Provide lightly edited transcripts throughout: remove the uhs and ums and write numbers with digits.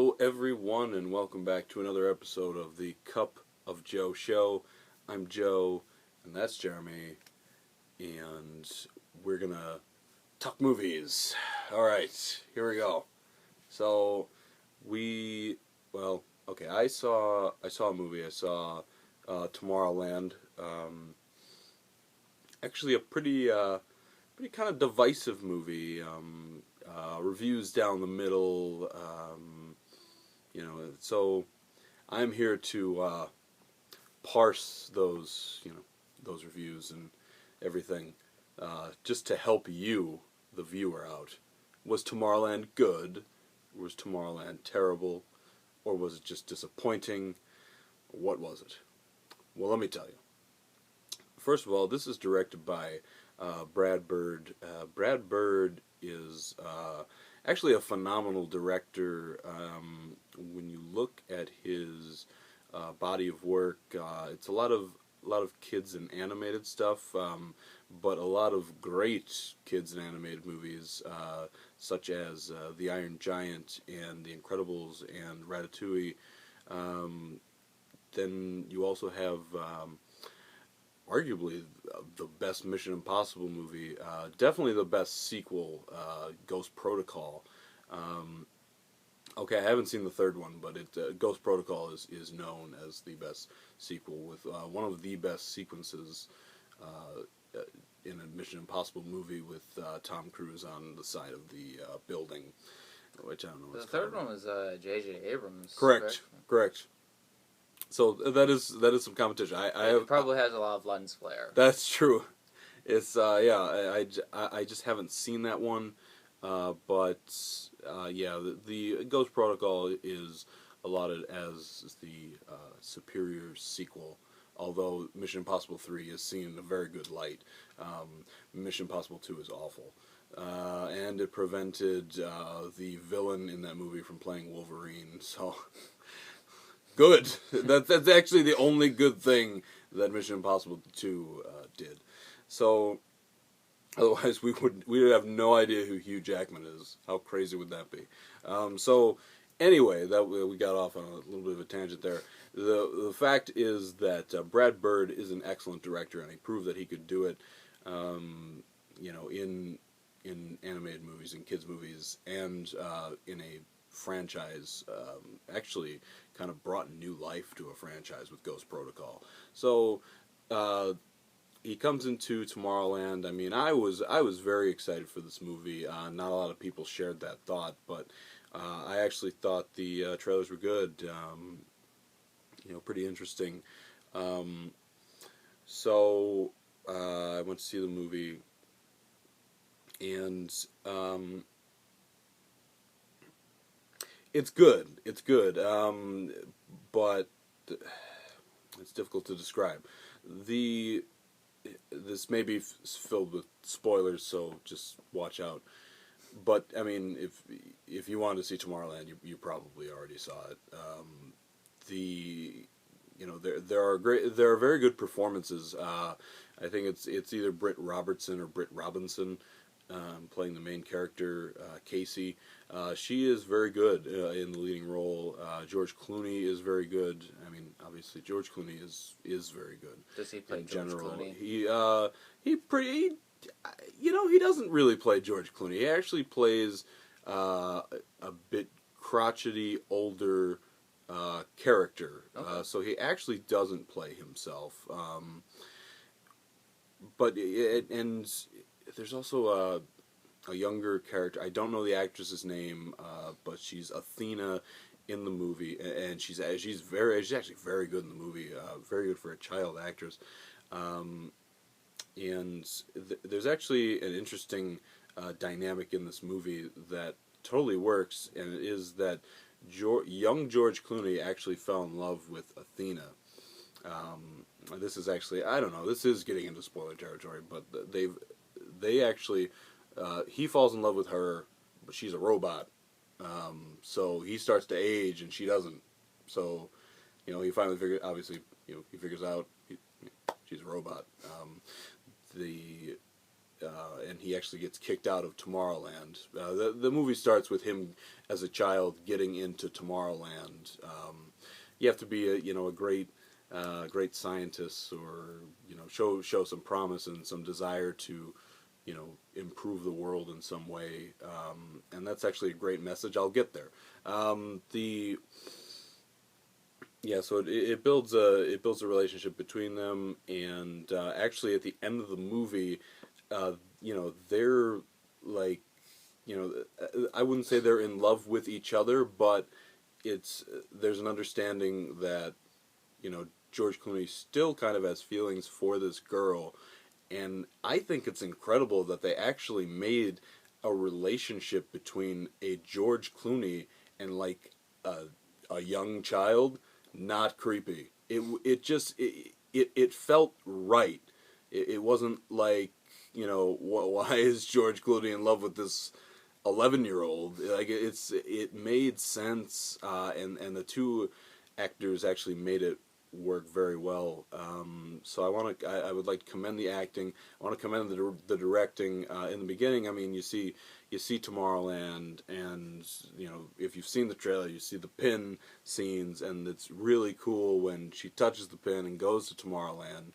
Hello, everyone, and welcome back to another episode of the Cup of Joe show. I'm Joe, and that's Jeremy, and we're gonna talk movies. All right, here we go. So, I saw a movie. I saw Tomorrowland. Actually, a pretty kind of divisive movie. Reviews down the middle. So I'm here to parse those reviews and everything, just to help you, the viewer, out. Was Tomorrowland good? Was Tomorrowland terrible? Or was it just disappointing? What was it? Well, let me tell you. First of all, this is directed by Brad Bird. Brad Bird is actually a phenomenal director. When you look at his body of work, it's a lot of kids and animated stuff, but a lot of great kids and animated movies, such as The Iron Giant and The Incredibles and Ratatouille. Then you also have arguably the best Mission Impossible movie, definitely the best sequel, Ghost Protocol. Okay, I haven't seen the third one, but Ghost Protocol is known as the best sequel, with one of the best sequences in a Mission Impossible movie with Tom Cruise on the side of the building, which I don't know what The it's called. third one was J.J. Abrams. Correct. So that is some competition. It probably has a lot of lens flare. That's true. It's I just haven't seen that one, but the Ghost Protocol is allotted as the superior sequel. Although Mission Impossible 3 is seen in a very good light, Mission Impossible 2 is awful, and it prevented the villain in that movie from playing Wolverine. So. Good. That's actually the only good thing that Mission Impossible 2 did. So, otherwise we would have no idea who Hugh Jackman is. How crazy would that be? Anyway, that we got off on a little bit of a tangent there. The fact is that Brad Bird is an excellent director, and he proved that he could do it. In animated movies and kids movies, and in a franchise, actually kind of brought new life to a franchise with Ghost Protocol. So he comes into Tomorrowland. I mean, I was very excited for this movie. Not a lot of people shared that thought, but I actually thought the trailers were good. Pretty interesting. So I went to see the movie, and it's good. It's good, but it's difficult to describe. This may be filled with spoilers, so just watch out. But I mean, if you wanted to see Tomorrowland, you probably already saw it. There are very good performances. I think it's either Britt Robertson or Britt Robinson playing the main character, Casey. She is very good in the leading role. George Clooney is very good. I mean, obviously George Clooney is very good. Does he play in George general. Clooney? He doesn't really play George Clooney. He actually plays a bit crotchety, older character. Okay. So he actually doesn't play himself. And there's also a younger character. I don't know the actress's name, but she's Athena in the movie, and she's actually very good in the movie. Very good for a child actress. There's actually an interesting dynamic in this movie that totally works, and it is that young George Clooney actually fell in love with Athena. This is actually, I don't know, this is getting into spoiler territory, but they actually, he falls in love with her, but she's a robot. So he starts to age and she doesn't. So, he finally he figures out she's a robot. and he actually gets kicked out of Tomorrowland. The movie starts with him as a child getting into Tomorrowland. You have to be a great scientist, or show some promise and some desire to improve the world in some way, and that's actually a great message. I'll get there. So it builds a relationship between them, and actually at the end of the movie, they're like, I wouldn't say they're in love with each other, but there's an understanding that George Clooney still kind of has feelings for this girl, and I think it's incredible that they actually made a relationship between a George Clooney and like a young child not creepy. It felt right. It wasn't like why is George Clooney in love with this 11-year-old? Like it made sense, and the two actors actually made it work very well. So I would like to commend the acting. I want to commend the directing. In the beginning, I mean, you see Tomorrowland, and if you've seen the trailer, you see the pin scenes, and it's really cool when she touches the pin and goes to Tomorrowland.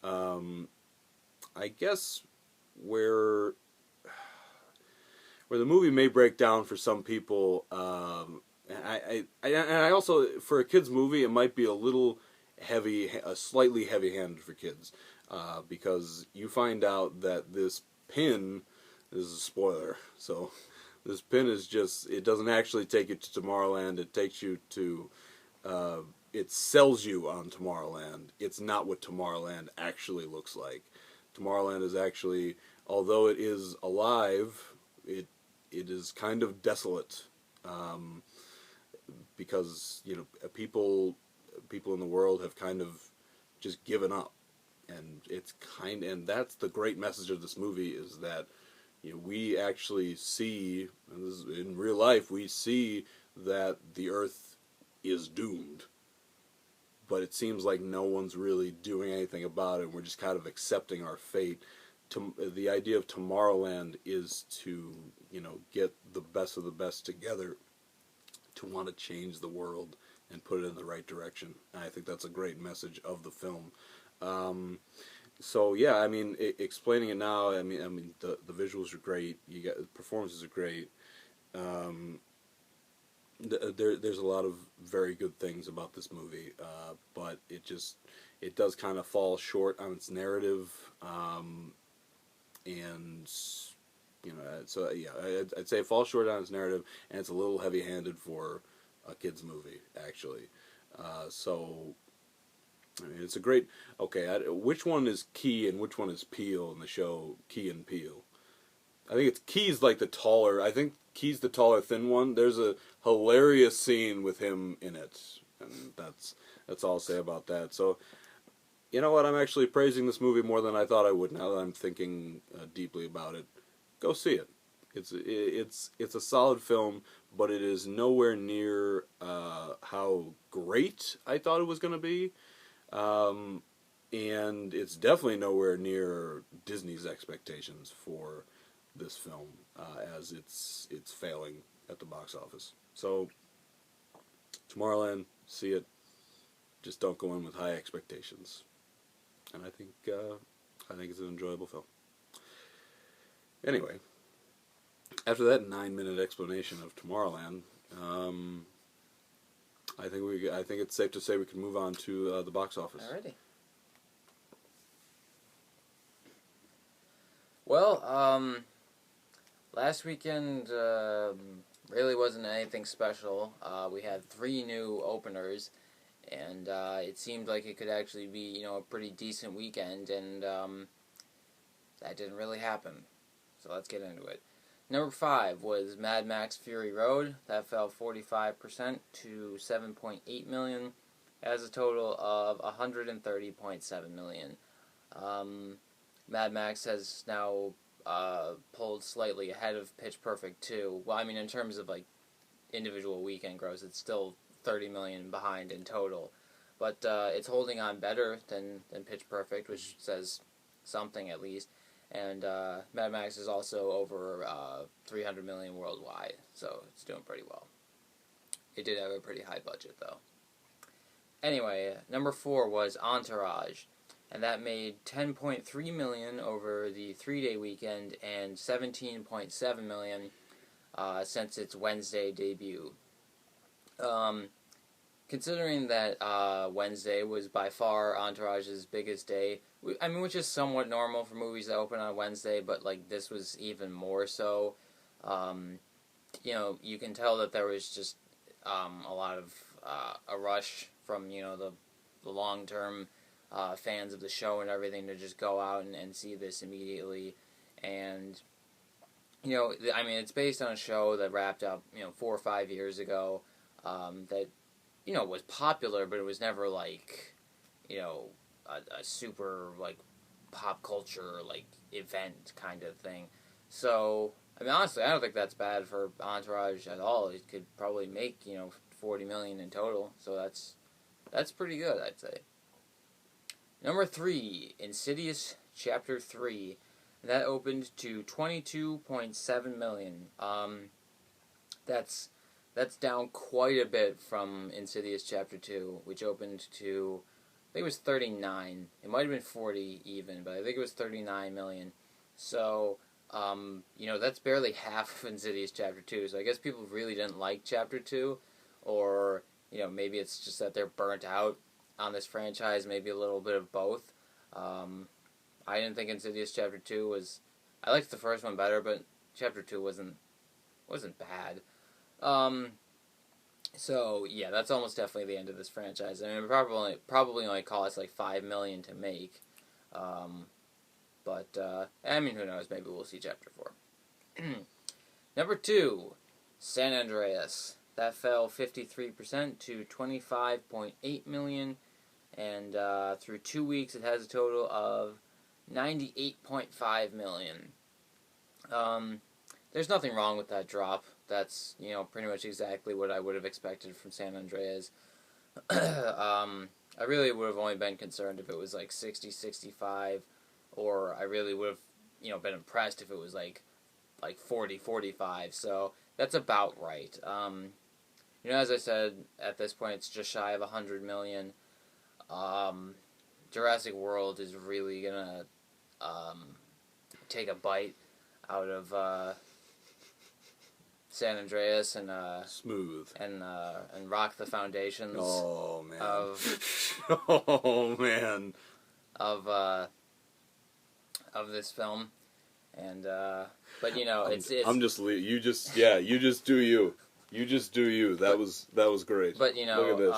I guess where the movie may break down for some people, I also, for a kids movie, it might be a little slightly heavy-handed for kids, because you find out that this pin, this is a spoiler, so this pin it doesn't actually take you to Tomorrowland. It takes you to, it sells you on Tomorrowland. It's not what Tomorrowland actually looks like. Tomorrowland is actually, although it is alive, it is kind of desolate, because people in the world have kind of just given up, and and that's the great message of this movie, is that we actually see, and this is, in real life, we see that the Earth is doomed, but it seems like no one's really doing anything about it. We're just kind of accepting our fate. The idea of Tomorrowland is to get the best of the best together to want to change the world and put it in the right direction. And I think that's a great message of the film. So yeah, I mean, explaining it now, I mean the visuals are great. The performances are great. There's a lot of very good things about this movie, but it does kind of fall short on its narrative, and so yeah, I'd say it falls short on its narrative, and it's a little heavy-handed for a kids movie, actually. So I mean, it's a great. Okay, which one is Key and which one is Peele in the show Key and Peele? I think it's Key's like the taller. I think Key's the taller, thin one. There's a hilarious scene with him in it, and that's all I'll say about that. So, you know what? I'm actually praising this movie more than I thought I would. Now that I'm thinking deeply about it, go see it. It's a solid film, but it is nowhere near how great I thought it was going to be. And it's definitely nowhere near Disney's expectations for this film, as it's failing at the box office. So, Tomorrowland, see it. Just don't go in with high expectations. And I think it's an enjoyable film. Anyway, after that 9-minute explanation of Tomorrowland, I think it's safe to say we can move on to the box office. Alrighty. Well, last weekend really wasn't anything special. We had 3 new openers, and it seemed like it could actually be a pretty decent weekend, and that didn't really happen. So let's get into it. Number 5 was Mad Max Fury Road. That fell 45% to $7.8 million, as a total of $130.7 million. Mad Max has now pulled slightly ahead of Pitch Perfect 2. Well, I mean, in terms of like individual weekend gross, it's still $30 million behind in total, but it's holding on better than Pitch Perfect, which says something at least. and Mad Max is also over 300 million worldwide, so it's doing pretty well. It did have a pretty high budget, though. Anyway, number 4 was Entourage, and that made 10.3 million over the 3-day weekend and 17.7 million since its Wednesday debut. Considering that Wednesday was by far Entourage's biggest day, which is somewhat normal for movies that open on Wednesday, but like this was even more so. You can tell that there was just a lot of a rush from the long-term fans of the show and everything to just go out and see this immediately. And it's based on a show that wrapped up 4 or 5 years ago that was popular, but it was never like a super like pop culture like event kind of thing. So honestly, I don't think that's bad for Entourage at all. It could probably make 40 million in total, so that's pretty good, I'd say. Number 3, Insidious Chapter 3. That opened to 22.7 million. That's down quite a bit from Insidious Chapter 2, which opened to, I think it was 39. It might have been 40 even, but I think it was 39 million. So, that's barely half of Insidious Chapter 2. So I guess people really didn't like Chapter 2, or, maybe it's just that they're burnt out on this franchise, maybe a little bit of both. I didn't think Insidious Chapter 2 was... I liked the first one better, but Chapter 2 wasn't bad. So, yeah, that's almost definitely the end of this franchise. It probably only cost like $5 million to make. But who knows? Maybe we'll see Chapter 4. Number 2, San Andreas. That fell 53% to 25.8 million. And through 2 weeks, it has a total of 98.5 million. There's nothing wrong with that drop. That's, pretty much exactly what I would have expected from San Andreas. I really would have only been concerned if it was like 60, 65, or I really would have, been impressed if it was like 40, 45. So that's about right. As I said, at this point, it's just shy of 100 million. Jurassic World is really gonna take a bite out of San Andreas and smooth and rock the foundations. Oh man! Of this film, and but it's I'm just you just do you. You just do you. That was great. But look at this.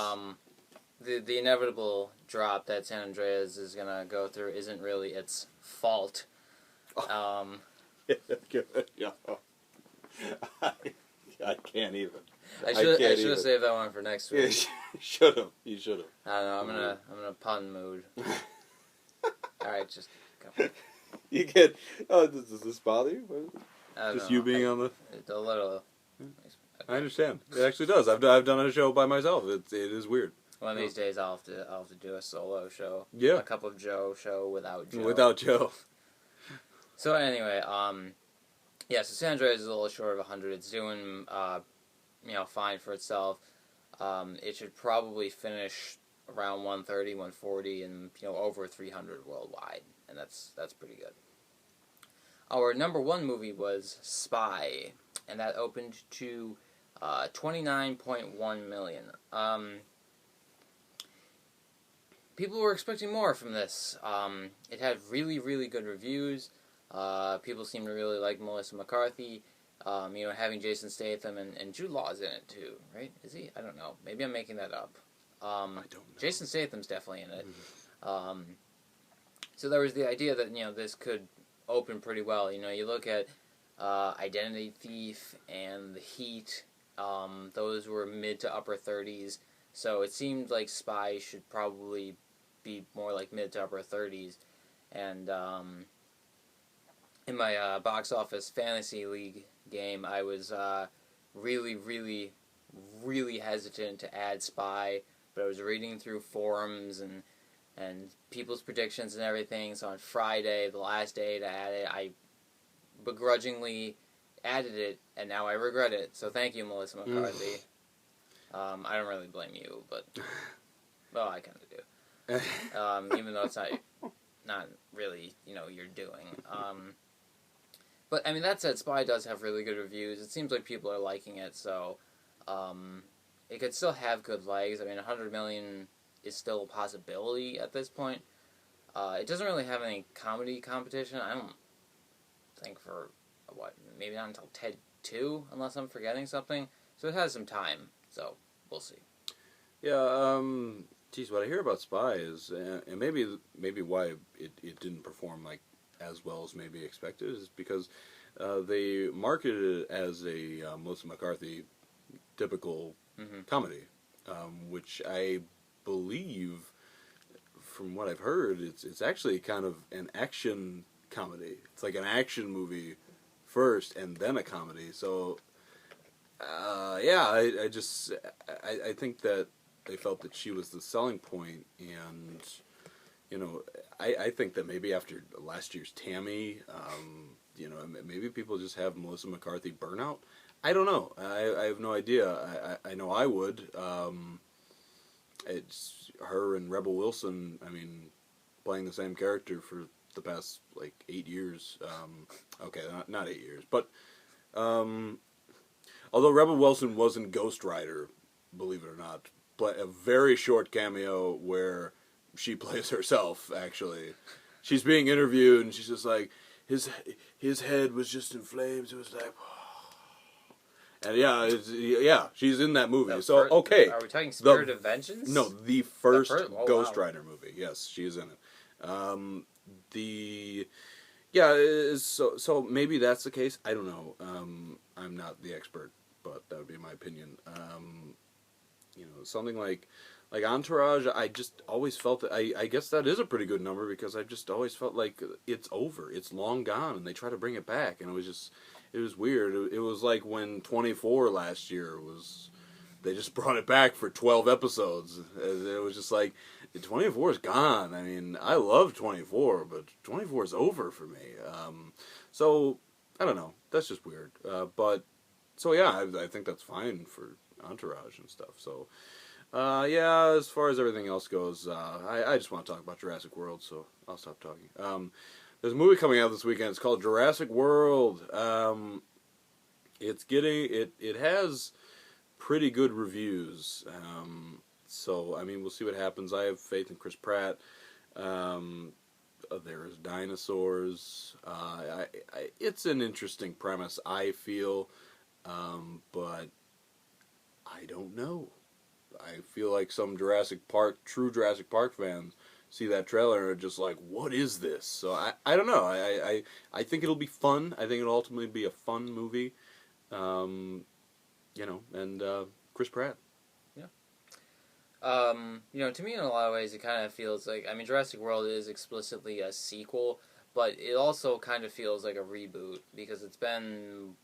The inevitable drop that San Andreas is gonna go through isn't really its fault. Yeah. I can't even. I should have saved that one for next week. Yeah, you should have. I don't know. I'm in a pun mood. All right, just go. You get. Oh, does this bother you? Just you being on the. A little. I understand. It actually does. I've done a show by myself. It is weird. One of these days, I'll have to do a solo show. Yeah. A Cup of Joe show without Joe. Without Joe. So anyway, so San Andreas is a little short of 100. It's doing, fine for itself. It should probably finish around 130, 140, and over 300 worldwide, and that's pretty good. Our number 1 movie was Spy, and that opened to 29.1 million. People were expecting more from this. It had really, really good reviews. People seem to really like Melissa McCarthy. Having Jason Statham and Jude Law's in it too, right? Is he? I don't know. Maybe I'm making that up. I don't know. Jason Statham's definitely in it. So there was the idea that this could open pretty well. You look at Identity Thief and The Heat. Those were mid to upper 30s. So it seemed like Spy should probably be more like mid to upper 30s. And in my box office fantasy league game, I was really, really, really hesitant to add Spy, but I was reading through forums and and people's predictions and everything. So on Friday, the last day to add it, I begrudgingly added it, and now I regret it. So thank you, Melissa McCarthy. I don't really blame you, but well, I kind of do. Even though it's not really your doing. But I mean, that said, Spy does have really good reviews. It seems like people are liking it, so it could still have good legs. I mean, 100 million is still a possibility at this point. It doesn't really have any comedy competition. I don't think for maybe not until Ted 2, unless I'm forgetting something. So it has some time. So we'll see. Yeah. Geez, what I hear about Spy is, and maybe why it didn't perform like as well as maybe expected, is because they marketed it as a Melissa McCarthy typical comedy, which I believe, from what I've heard, it's actually kind of an action comedy. It's like an action movie first and then a comedy. So yeah, I think that they felt that she was the selling point, and I think that maybe after last year's Tammy, maybe people just have Melissa McCarthy burnout. I don't know. I have no idea. I know I would. It's her and Rebel Wilson. I mean, playing the same character for the past like 8 years. Okay, not 8 years, but although Rebel Wilson was in Ghost Rider, believe it or not, but a very short cameo where she plays herself. Actually, she's being interviewed and she's just like, his head was just in flames. It was like. And yeah, she's in that movie. So okay, are we talking Spirit of Vengeance? No, the first Oh, Ghost wow. Rider movie. Yes, she is in it. So maybe that's the case. I don't know. I'm not the expert, but that would be my opinion. Something like Entourage. I just always felt that. I guess that is a pretty good number because I just always felt like it's over. It's long gone, and they try to bring it back, and it was just. It was weird. It was like when 24 last year was. They just brought it back for 12 episodes. It was just like, 24 is gone. I mean, I love 24, but 24 is over for me. So, I don't know. That's just weird. So yeah, I think that's fine for Entourage and stuff. So, yeah, as far as everything else goes, I just want to talk about Jurassic World, so I'll stop talking. There's a movie coming out this weekend. It's called Jurassic World. It has pretty good reviews. So I mean, we'll see what happens. I have faith in Chris Pratt. There's dinosaurs. It's an interesting premise, I feel, but I don't know. I feel like some true Jurassic Park fans see that trailer and are just like, what is this? So I don't know. I think it'll be fun. I think it'll ultimately be a fun movie. And Chris Pratt. Yeah. To me, in a lot of ways, it kind of feels like, I mean, Jurassic World is explicitly a sequel, but it also kind of feels like a reboot because it's been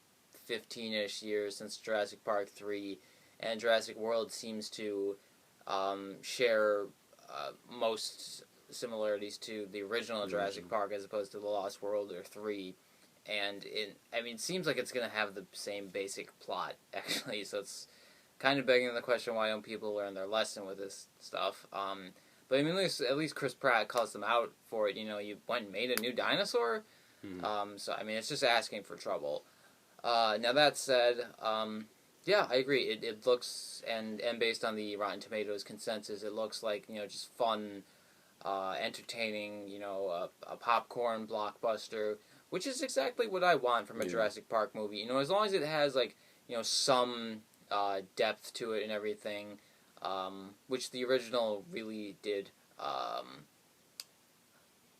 15-ish years since Jurassic Park 3, and Jurassic World seems to share most similarities to the original Jurassic Park as opposed to The Lost World or 3. And it seems like it's going to have the same basic plot, actually, so it's kind of begging the question, why don't people learn their lesson with this stuff? But I mean, at least Chris Pratt calls them out for it. You went and made a new dinosaur? So, I mean, it's just asking for trouble. Now, that said, yeah, I agree. It looks, and based on the Rotten Tomatoes consensus, it looks like, just fun, entertaining, a popcorn blockbuster, which is exactly what I want from a Jurassic Park movie. As long as it has, like, some depth to it and everything, which the original really did.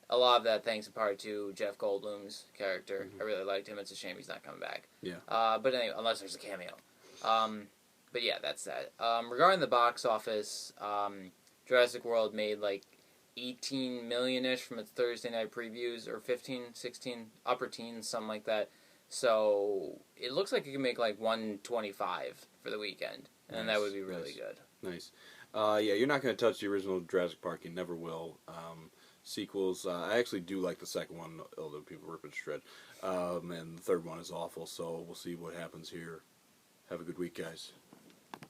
A lot of that thanks in part to Jeff Goldblum's character. I really liked him. It's a shame he's not coming back. Yeah. But anyway, unless there's a cameo. But yeah, that's that. Regarding the box office, Jurassic World made like 18 million-ish from its Thursday night previews, or 15, 16, upper teens, something like that. So it looks like it can make like 125 for the weekend. and Nice, that would be really nice. good. Nice. Yeah, you're not going to touch the original Jurassic Park. You never will. Sequels, I actually do like the second one, although people rip it to shred. And the third one is awful, so we'll see what happens here. Have a good week, guys.